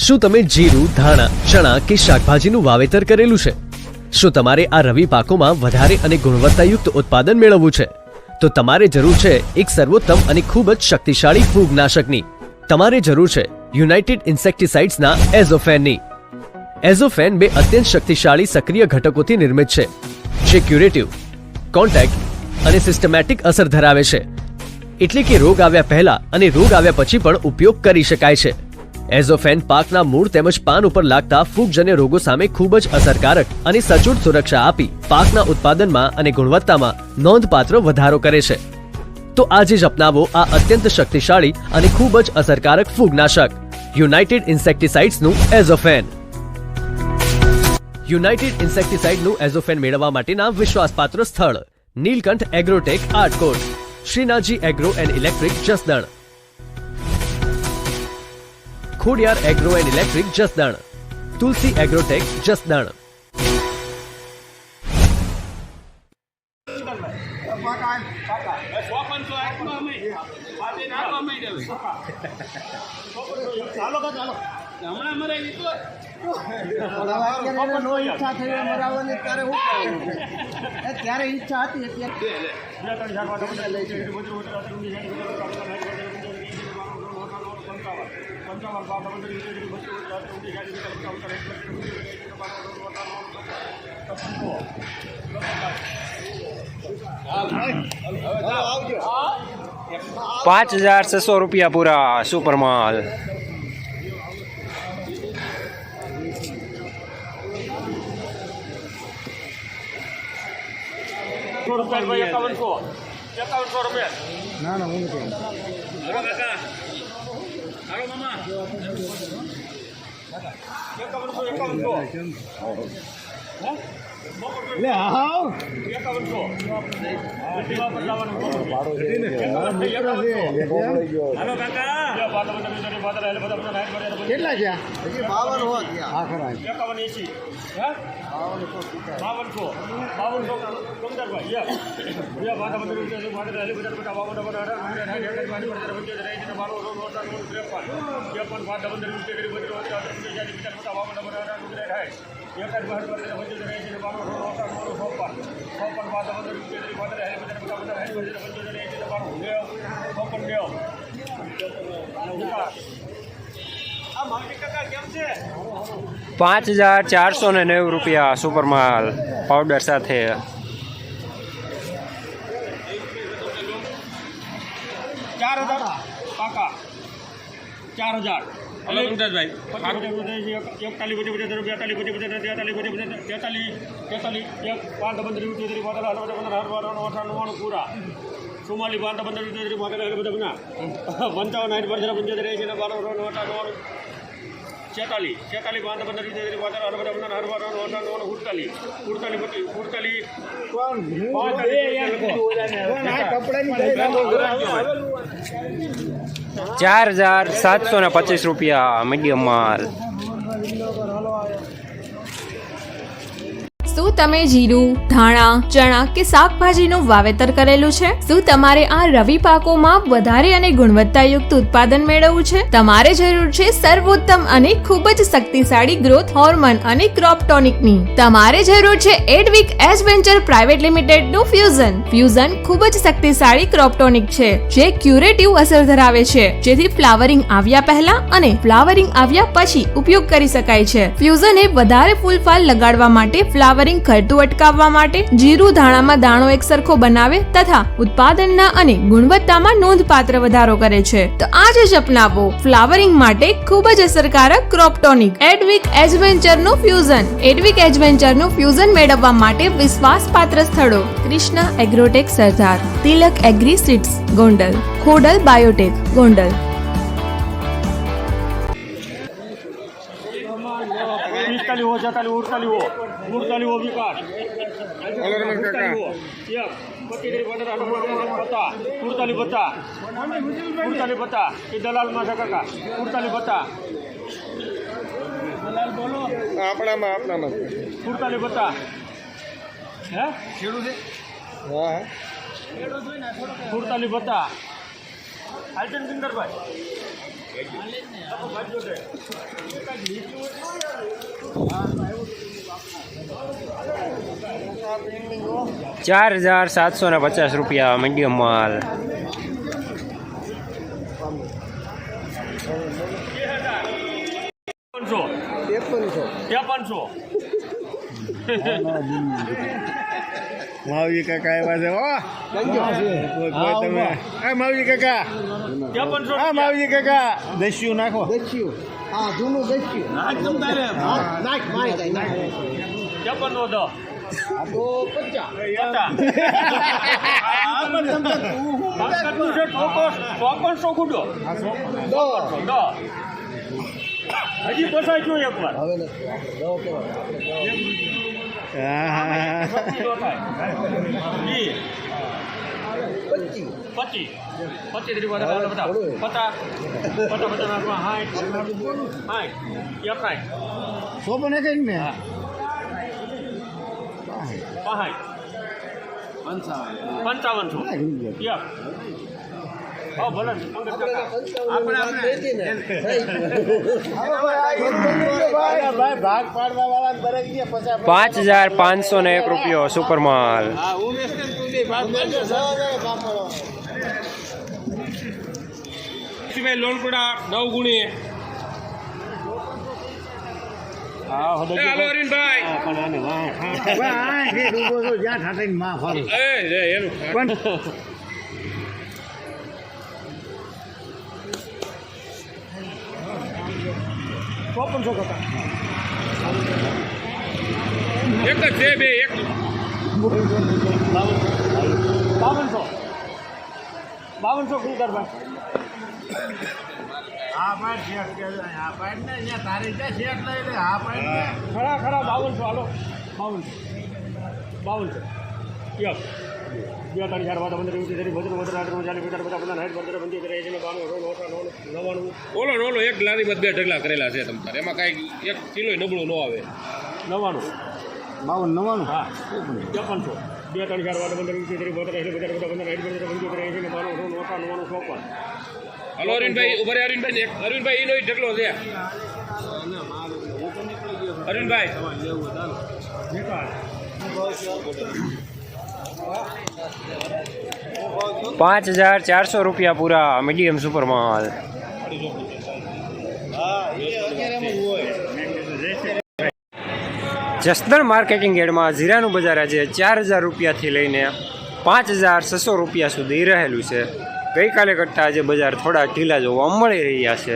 શું તમે જીરું, ધાણા, ચણા કે શાકભાજીનું વાવેતર કરેલું છે? શું તમારે આ રવિ પાકોમાં વધારે અને ગુણવત્તાયુક્ત ઉત્પાદન મેળવવું છે? તો તમારે જરૂર છે એક સર્વોત્તમ અને ખૂબ જ શક્તિશાળી ફૂગનાશકની. તમારે જરૂર છે યુનાઇટેડ ઇન્સેક્ટિસાઇડ્સના એઝોફેનની. એઝોફેન બે અત્યંત શક્તિશાળી સક્રિય ઘટકોથી નિર્મિત છે, જે ક્યુરેટિવ, કોન્ટેક્ટ અને સિસ્ટમેટિક અસર ધરાવે છે. એટલે કે રોગ આવ્યા પહેલા અને રોગ આવ્યા પછી પણ ઉપયોગ કરી શકાય છે. એઝોફેન પાકના મૂળ તેમજ પાન ઉપર લાગતા ફૂગજન્ય રોગો સામે ખૂબ જ અસરકારક અને સચોટ સુરક્ષા આપી પાકના ઉત્પાદનમાં અને ગુણવત્તામાં નોંધપાત્ર વધારો કરે છે. તો આજે જ અપનાવો આ અત્યંત શક્તિશાળી અને ખૂબ જ અસરકારક ફૂગનાશક યુનાઇટેડ ઇન્સેક્ટિસાઇડ્સનું એઝોફેન. યુનાઇટેડ ઇન્સેક્ટિસાઇડનું એઝોફેન મેળવવા માટેના વિશ્વાસપાત્ર સ્થળ Neelkanth agrotech Atkot, Shrinathji agro and electric Jasdan, Khodiyar agro and electric Jasdan, Tulsi agrotech Jasdan. ત્યારે ઈચ્છા હતી ₹5,600 પૂરા સુપર માલ. ના ના હું લે આવ કેટલા છે? 52 હોત. હા ખરા 51 ₹5,490 સુપર માલ પાવડર સાથે. ₹4,725 મીડિયમ માલ. શું તમે જીરું, ધાણા, ચણા કે શાકભાજીનું વાવેતર કરેલું છે? શું તમારે આ રવિ પાકોમાં વધારે અને ગુણવત્તાયુક્ત ઉત્પાદન મેળવવું છે? તમારે જરૂર છે સર્વોત્તમ અને ખૂબ જ શક્તિશાળી ગ્રોથ હોર્મોન અને ક્રોપ ટોનિકની. તમારે જરૂર છે એડવિક એડવેન્ચર પ્રાઇવેટ લિમિટેડનું ફ્યુઝન. ફ્યુઝન ખૂબ જ શક્તિશાળી ક્રોપ ટોનિક છે, જે ક્યુરેટિવ અસર ધરાવે છે, જેથી ફ્લાવરિંગ આવ્યા પહેલા અને ફ્લાવરિંગ આવ્યા પછી ઉપયોગ કરી શકાય છે. ફ્યુઝન એ વધારે ફૂલફાલ લગાડવા માટે, ફ્લાવરિંગ ખરતું અટકાવવા માટે, જીરું ધાણામાં દાણો એક સરખો બનાવે તથા ઉત્પાદનના અને ગુણવત્તામાં નોંધપાત્ર વધારો કરે છે. તો આજે જ અપનાવો ફ્લાવરિંગ માટે ખૂબ જ અસરકારક ક્રોપ ટોનિક એડવિક એડવેન્ચરનું ફ્યુઝન. એડવિક એડવેન્ચરનું ફ્યુઝન મેળવવા માટે વિશ્વાસપાત્ર સ્થળો Krishna agrotech Sardar, Tilak agri seeds Gondal, Khodal biotech Gondal. સુડતાલી બતા હાલચંદ સિંદરભાઈ ₹4,750 મીડિયમ માલ. માવજી કાકા આવ્યા છે તમે માવજી કાકા માવજી કાકા દસ્યું નાખો દસ્યું હા જૂનું દસ્યું નાખ મારી જાય નાખ હજી પસાય છું એક વાર પચીસ સોપન એક ને 5,501 રૂપિયો સુપર માલ. લોનપડા 9 ગુણી. એક જ છે બે એક 5200 શું કરવા ખરા 5200 હાલો 5200 યસ 2 3 4 5 15 20 30 32 ઓલો ઓલો એક લારી માં 2 ઢગલા કરેલા છે તમારે એમાં કાંઈ 1 કિલો નબળું ન આવે 99 હા 5300 2 3 4 5 15 20 હલો અરવિંદભાઈ ઉભા રહે અરવિંદભાઈ એનો ઢગલો છે અરવિંદભાઈ 5,400 રૂપિયા પૂરા મીડિયમ સુપર માલ. જસદણ માર્કેટિંગ યાર્ડમાં જીરાનું બજાર આજે 4,000 રૂપિયાથી લઈને 5,600 રૂપિયા સુધી રહેલું છે. ગઈકાલે કરતાં આજે બજાર થોડા ઢીલા જોવા મળી રહ્યા છે.